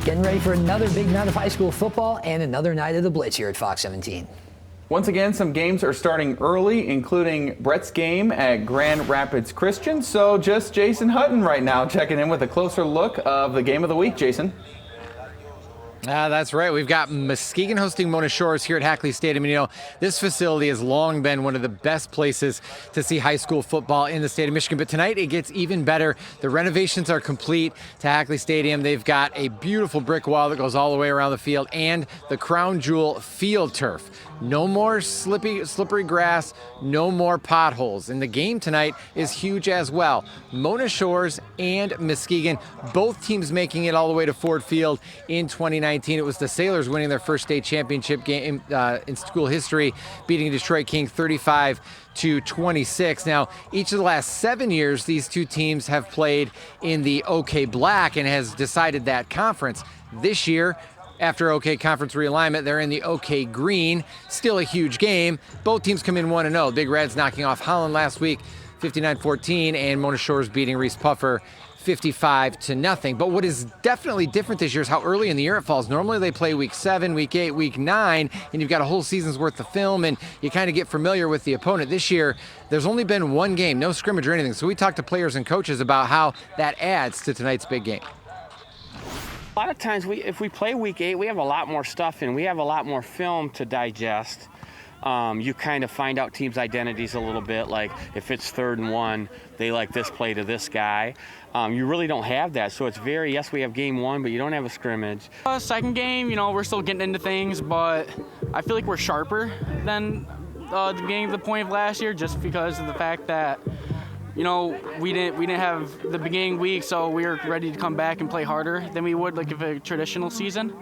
Getting ready for another big night of high school football and another night of the Blitz here at Fox 17. Once again, some games are starting early, including Brett's game at Grand Rapids Christian. So just Jason Hutton right now checking in with a closer look of the game of the week. Jason. That's right. We've got Muskegon hosting Mona Shores here at Hackley Stadium. And, you know, this facility has long been one of the best places to see high school football in the state of Michigan. But tonight it gets even better. The renovations are complete to Hackley Stadium. They've got a beautiful brick wall that goes all the way around the field and the crown jewel field turf. No more slippery grass, no more potholes. And the game tonight is huge as well. Mona Shores and Muskegon, both teams making it all the way to Ford Field in 2019. It was the Sailors winning their first state championship game in school history, beating Detroit King 35-26. Now, each of the last 7 years, these two teams have played in the OK Black and has decided that conference. This year, after OK Conference realignment, they're in the OK Green. Still a huge game. Both teams come in 1-0. Big Reds knocking off Holland last week, 59-14, and Mona Shores beating Reese Puffer 55-0. But what is definitely different this year is how early in the year it falls. Normally they play week 7, week 8, week 9, and you've got a whole season's worth of film, and you kind of get familiar with the opponent. This year, there's only been one game, no scrimmage or anything. So we talked to players and coaches about how that adds to tonight's big game. A lot of times, if we play week 8, we have a lot more stuff and we have a lot more film to digest. You kind of find out teams' identities a little bit, like if it's 3rd and 1, they like this play to this guy. You really don't have that, so it's very, yes, we have game 1, but you don't have a scrimmage. Second game, you know, we're still getting into things, but I feel like we're sharper than the beginning of the point of last year, just because of the fact that, you know, we didn't have the beginning week, so we were ready to come back and play harder than we would like if a traditional season.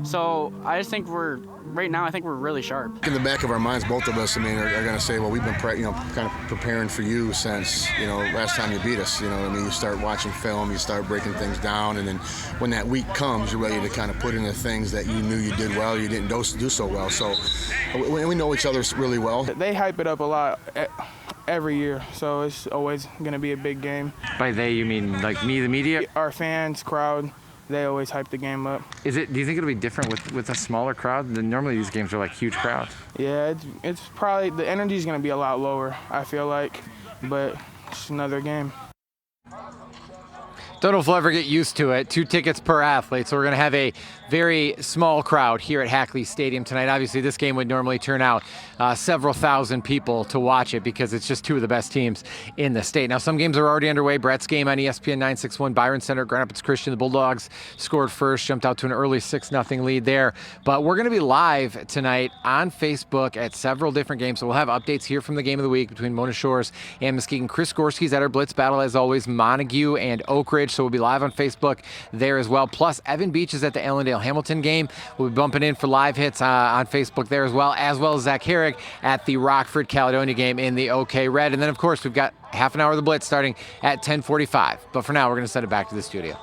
So I just think right now I think we're really sharp. In the back of our minds, both of us, I mean, are going to say, well, we've been kind of preparing for you since, you know, last time you beat us. You know what I mean? You start watching film, you start breaking things down, and then when that week comes, you're ready to kind of put in the things that you knew you did well, you didn't do so well. So we know each other really well. They hype it up a lot every year, so it's always going to be a big game. By they, you mean like me, the media? Our fans, crowd, they always hype the game up. Do you think it'll be different with a smaller crowd? Normally these games are like huge crowds. Yeah, it's probably, the energy is going to be a lot lower, I feel like, but it's another game. Don't know if we'll ever get used to it. 2 tickets per athlete, so we're going to have a very small crowd here at Hackley Stadium tonight. Obviously, this game would normally turn out several thousand people to watch it because it's just 2 of the best teams in the state. Now, some games are already underway. Brett's game on ESPN 961, Byron Center, Grand Rapids Christian. The Bulldogs scored first, jumped out to an early 6-0 lead there. But we're going to be live tonight on Facebook at several different games, so we'll have updates here from the game of the week between Mona Shores and Muskegon. Chris Gorski's at our Blitz battle, as always, Montague and Oak Ridge, so we'll be live on Facebook there as well. Plus, Evan Beach is at the Allendale-Hamilton game. We'll be bumping in for live hits on Facebook there as well as Zach Herrick at the Rockford-Caledonia game in the OK Red. And then, of course, we've got half an hour of the Blitz starting at 10:45. But for now, we're going to send it back to the studio.